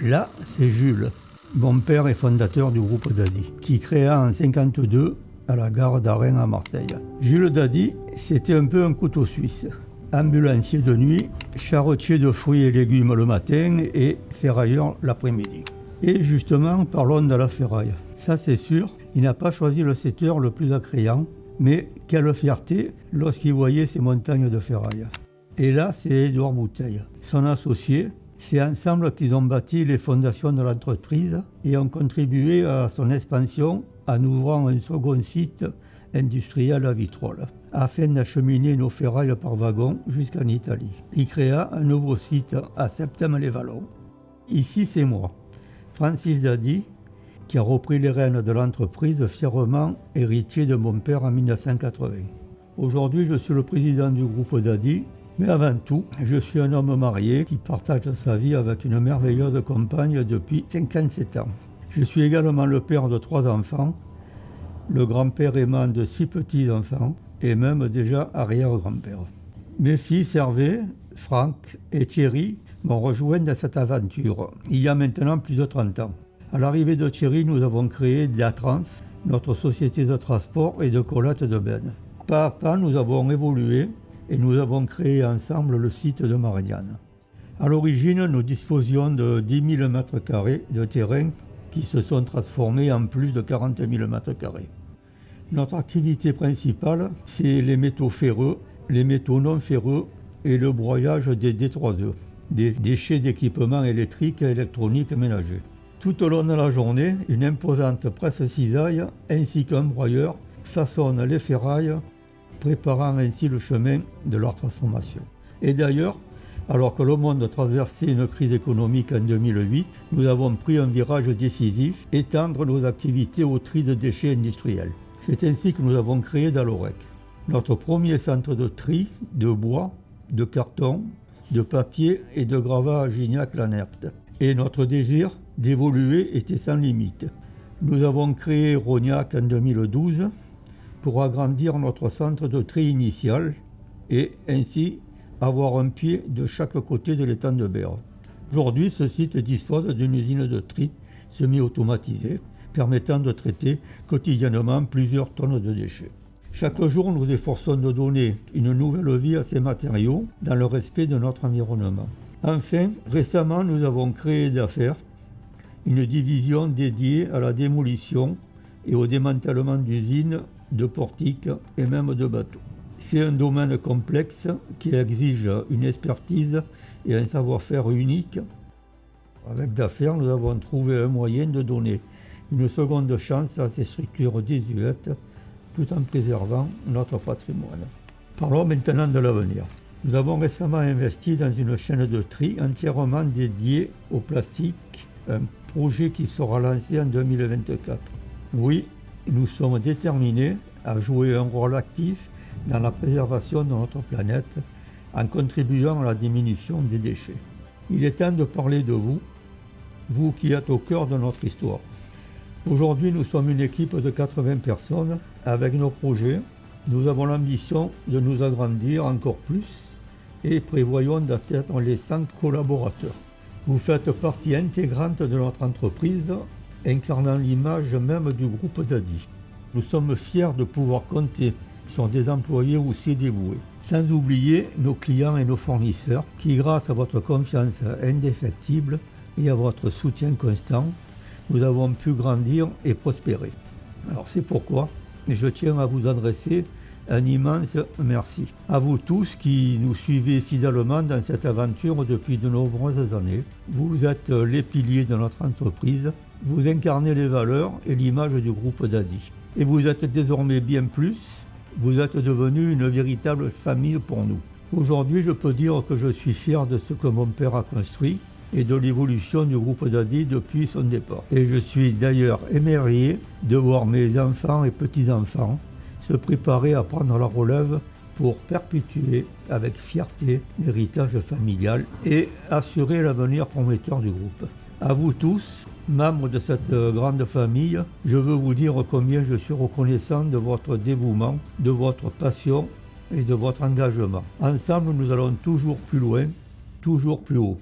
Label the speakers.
Speaker 1: Là, c'est Jules, mon père et fondateur du groupe Dadi, qui créa en 1952 à la gare d'Arennes à Marseille. Jules Dadi, c'était un peu un couteau suisse. Ambulancier de nuit, charretier de fruits et légumes le matin et ferrailleur l'après-midi. Et justement, parlons de la ferraille. Ça c'est sûr, il n'a pas choisi le secteur le plus attrayant, mais quelle fierté lorsqu'il voyait ces montagnes de ferraille. Et là, c'est Édouard Bouteille, son associé. C'est ensemble qu'ils ont bâti les fondations de l'entreprise et ont contribué à son expansion en ouvrant un second site industriel à Vitrolles, afin d'acheminer nos ferrailles par wagon jusqu'en Italie. Il créa un nouveau site à Septème-les-Vallons. Ici, c'est moi, Francis Dadi, qui a repris les rênes de l'entreprise fièrement héritier de mon père en 1980. Aujourd'hui, je suis le président du groupe Dadi, mais avant tout, je suis un homme marié qui partage sa vie avec une merveilleuse compagne depuis 57 ans. Je suis également le père de 3 enfants, le grand-père aimant de 6 petits-enfants et même déjà arrière-grand-père. Mes fils Hervé, Franck et Thierry m'ont rejoint dans cette aventure il y a maintenant plus de 30 ans. À l'arrivée de Thierry, nous avons créé Diatrans, notre société de transport et de collecte de bennes. Pas à pas, nous avons évolué et nous avons créé ensemble le site de Marignane. À l'origine, nous disposions de 10 000 m² de terrain qui se sont transformés en plus de 40 000 m². Notre activité principale, c'est les métaux ferreux, les métaux non ferreux et le broyage des D3E, des déchets d'équipements électriques et électroniques ménagers. Tout au long de la journée, une imposante presse-cisaille ainsi qu'un broyeur façonnent les ferrailles, préparant ainsi le chemin de leur transformation. Et d'ailleurs, alors que le monde traversait une crise économique en 2008, nous avons pris un virage décisif, étendre nos activités au tri de déchets industriels. C'est ainsi que nous avons créé Dalorec, notre premier centre de tri de bois, de carton, de papier et de gravats à Gignac-Lanherpte. Et notre désir d'évoluer était sans limite. Nous avons créé Rognac en 2012 pour agrandir notre centre de tri initial et ainsi avoir un pied de chaque côté de l'étang de Berre. Aujourd'hui, ce site dispose d'une usine de tri semi-automatisée permettant de traiter quotidiennement plusieurs tonnes de déchets. Chaque jour, nous efforçons de donner une nouvelle vie à ces matériaux dans le respect de notre environnement. Enfin, récemment, nous avons créé d'affaires une division dédiée à la démolition et au démantèlement d'usines, de portiques et même de bateaux. C'est un domaine complexe qui exige une expertise et un savoir-faire unique. Avec d'affaires, nous avons trouvé un moyen de donner une seconde chance à ces structures désuètes tout en préservant notre patrimoine. Parlons maintenant de l'avenir. Nous avons récemment investi dans une chaîne de tri entièrement dédiée au plastique, un projet qui sera lancé en 2024. Oui, nous sommes déterminés à jouer un rôle actif dans la préservation de notre planète en contribuant à la diminution des déchets. Il est temps de parler de vous, vous qui êtes au cœur de notre histoire. Aujourd'hui, nous sommes une équipe de 80 personnes avec nos projets. Nous avons l'ambition de nous agrandir encore plus et prévoyons d'atteindre les 100 collaborateurs. Vous faites partie intégrante de notre entreprise, incarnant l'image même du groupe Dadi. Nous sommes fiers de pouvoir compter sur des employés aussi dévoués. Sans oublier nos clients et nos fournisseurs qui, grâce à votre confiance indéfectible et à votre soutien constant, nous avons pu grandir et prospérer. Alors c'est pourquoi je tiens à vous adresser un immense merci. À vous tous qui nous suivez fidèlement dans cette aventure depuis de nombreuses années. Vous êtes les piliers de notre entreprise. Vous incarnez les valeurs et l'image du groupe Dadi. Et vous êtes désormais bien plus. Vous êtes devenus une véritable famille pour nous. Aujourd'hui, je peux dire que je suis fier de ce que mon père a construit et de l'évolution du groupe Dadi depuis son départ. Et je suis d'ailleurs émerveillé de voir mes enfants et petits-enfants se préparer à prendre la relève pour perpétuer avec fierté l'héritage familial et assurer l'avenir prometteur du groupe. À vous tous, membres de cette grande famille, je veux vous dire combien je suis reconnaissant de votre dévouement, de votre passion et de votre engagement. Ensemble, nous allons toujours plus loin, toujours plus haut.